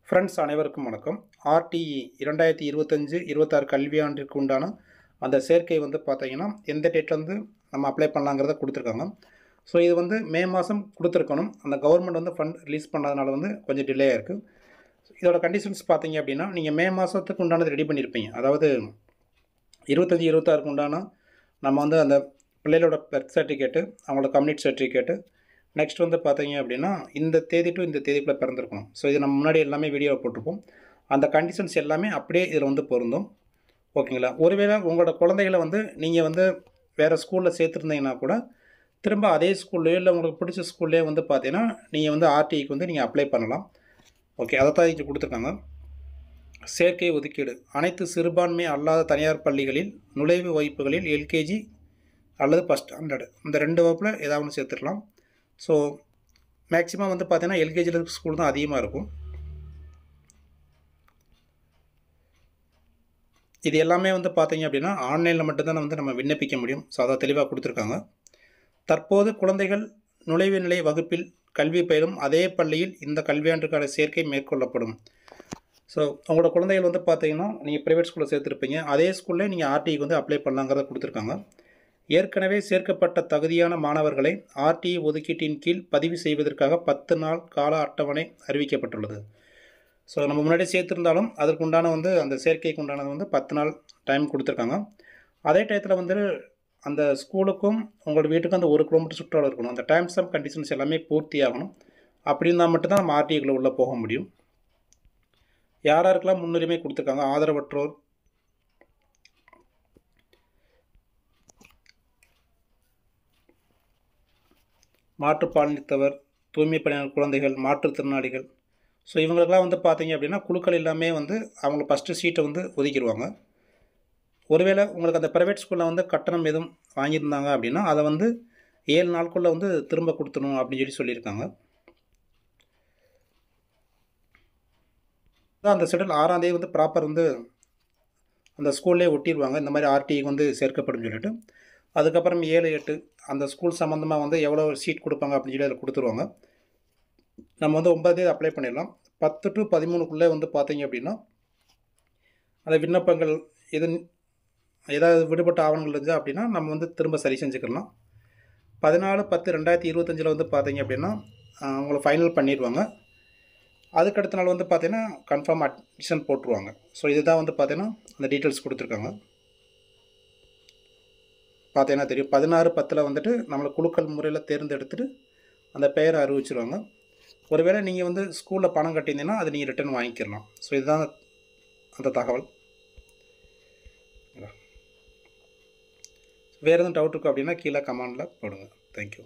Friends அனைவருக்கும் வணக்கம். RTE 2025-26 கல்வியாண்டிற்கு உண்டான அந்த சேர்க்கை வந்து பார்த்தீங்கன்னா, எந்த டேட்லேருந்து நம்ம அப்ளை பண்ணலாங்கிறத கொடுத்துருக்காங்க. ஸோ இது வந்து மே மாதம் கொடுத்துருக்கணும். அந்த கவர்மெண்ட் வந்து ஃபண்ட் ரிலீஸ் பண்ணாதனால வந்து கொஞ்சம் டிலே ஆயிருக்கு. இதோட கண்டிஷன்ஸ் பார்த்தீங்க அப்படின்னா, நீங்கள் மே மாதத்துக்கு உண்டானது ரெடி பண்ணியிருப்பீங்க. அதாவது 25-26க்கு உண்டான நம்ம வந்து அந்த பிள்ளைகளோட பர்த் சர்டிஃபிகேட்டு, அவங்களோட கம்யூனிட்டி சர்டிஃபிகேட்டு, நெக்ஸ்ட் வந்து பார்த்தீங்க அப்படின்னா, இந்த தேதி டு இந்த தேதிக்குள்ளே பிறந்திருக்கணும். ஸோ இது நம்ம முன்னாடி எல்லாமே வீடியோவை போட்டிருப்போம். அந்த கண்டிஷன்ஸ் எல்லாமே அப்படியே இதில் வந்து பொருந்தும். ஓகேங்களா? ஒருவேளை உங்களோட குழந்தைகளை வந்து நீங்கள் வந்து வேறு ஸ்கூலில் சேர்த்துருந்தீங்கன்னா கூட, திரும்ப அதே ஸ்கூல்லையோ இல்லை உங்களுக்கு பிடிச்ச ஸ்கூல்லையோ வந்து பார்த்தீங்கன்னா, நீங்கள் வந்து ஆர்டிஇக்கு வந்து நீங்கள் அப்ளை பண்ணலாம். ஓகே, அதை தான் இங்கே கொடுத்துருக்காங்க. சேர்க்கை ஒதுக்கீடு அனைத்து சிறுபான்மை அல்லாத தனியார் பள்ளிகளில் நுழைவு வகுப்புகளில் எல்கேஜி அல்லது ஃபஸ்ட் ஸ்டாண்டர்டு இந்த 2 வகுப்பில் ஏதாவது ஒன்று சேர்த்துக்கலாம். ஸோ மேக்ஸிமம் வந்து பார்த்தீங்கன்னா எல்கேஜியில் ஸ்கூல் தான் அதிகமாக இருக்கும். இது எல்லாமே வந்து பார்த்தீங்க அப்படின்னா ஆன்லைனில் மட்டும்தான் வந்து நம்ம விண்ணப்பிக்க முடியும். ஸோ அதை தெளிவாக கொடுத்துருக்காங்க. தற்போது குழந்தைகள் நுழைவு நிலை வகுப்பில் கல்வி பயிலும் அதே பள்ளியில் இந்த கல்வியாண்டுக்கான சேர்க்கை மேற்கொள்ளப்படும். ஸோ உங்களோட குழந்தைகள் வந்து பார்த்தீங்கன்னா நீங்கள் ப்ரைவேட் ஸ்கூலில் சேர்த்துருப்பீங்க, அதே ஸ்கூல்லே நீங்கள் ஆர்டிக்கு வந்து அப்ளை பண்ணலாங்கிறத கொடுத்துருக்காங்க. ஏற்கனவே சேர்க்கப்பட்ட தகுதியான மாணவர்களை ஆர்டிஇ ஒதுக்கீட்டின் கீழ் பதிவு செய்வதற்காக 10 நாள் கால அட்டவணை அறிவிக்கப்பட்டுள்ளது. ஸோ நம்ம முன்னாடி சேர்த்துருந்தாலும் அதற்குண்டான வந்து அந்த சேர்க்கைக்கு உண்டானது வந்து 10 நாள் டைம் கொடுத்துருக்காங்க. அதே டயத்தில் வந்து அந்த ஸ்கூலுக்கும் உங்களோட வீட்டுக்கும் அந்த 1 கிலோமீட்டர் சுற்றளவு இருக்கணும். அந்த டேர்ம்ஸ் அண்ட் கண்டிஷன்ஸ் எல்லாமே பூர்த்தி ஆகணும். அப்படி இருந்தால் மட்டும்தான் நம்ம ஆர்டிஇக்குள்ளே உள்ளே போக முடியும். யார் யாருக்கெல்லாம் முன்னுரிமை கொடுத்துருக்காங்க? ஆதரவற்றோர், மாற்றுப்பாலினத்தவர், தூய்மை பணியாளர் குழந்தைகள், மாற்றுத்திறனாளிகள். ஸோ இவங்களுக்கெல்லாம் வந்து பார்த்தீங்க அப்படின்னா குழுக்கள் எல்லாமே வந்து அவங்க ஃபஸ்ட்டு சீட்டை வந்து ஒதுக்கிடுவாங்க. ஒருவேளை உங்களுக்கு அந்த ப்ரைவேட் ஸ்கூலில் வந்து கட்டணம் எதுவும் வாங்கியிருந்தாங்க அப்படின்னா அதை வந்து 7 நாளுக்குள்ளே வந்து திரும்ப கொடுத்துணும் அப்படின்னு சொல்லியிருக்காங்க. அந்த ஷெட்யூல் 6ஆம் தேதி வந்து ப்ராப்பர் வந்து அந்த ஸ்கூல்லே ஒட்டிடுவாங்க, இந்த மாதிரி ஆர்டிக்கு வந்து சேர்க்கப்படும் சொல்லிட்டு. அதுக்கப்புறம் 7, 8 அந்த ஸ்கூல் சம்மந்தமாக வந்து எவ்வளோ சீட் கொடுப்பாங்க அப்படின்னு சொல்லி அதில் கொடுத்துருவாங்க. நம்ம வந்து 9 தேதி அப்ளை பண்ணிடலாம். 10 to 13க்குள்ளே வந்து பார்த்தீங்க அப்படின்னா அந்த விண்ணப்பங்கள் ஏதாவது விடுபட்ட ஆவணங்கள் இருந்தால் அப்படின்னா நம்ம வந்து திரும்ப சரி செஞ்சுக்கலாம். 14/10/2025 வந்து பார்த்தீங்க அப்படின்னா அவங்கள ஃபைனல் பண்ணிடுவாங்க. அதுக்கடுத்த நாள் வந்து பார்த்தீங்கன்னா கன்ஃபார்ம் அட்மிஷன் போட்டுருவாங்க. ஸோ இதுதான் வந்து பார்த்தீங்கன்னா அந்த டீட்டெயில்ஸ் கொடுத்துருக்காங்க. பார்த்தீங்கன்னா தெரியும், 16/10 வந்துட்டு நம்மளை குழுக்கள் முறையில் தேர்ந்தெடுத்துட்டு அந்த பெயரை அறிவிச்சிருவாங்க. ஒருவேளை நீங்கள் வந்து ஸ்கூலில் பணம் கட்டியிருந்தீங்கன்னா அது நீங்கள் ரிட்டர்ன் வாங்கிக்கலாம். ஸோ இதுதான் அந்த தகவல். வேறு எதுவும் டவுட் இருக்குது அப்படின்னா கீழே கமெண்டில் போடுங்க. தேங்க்யூ.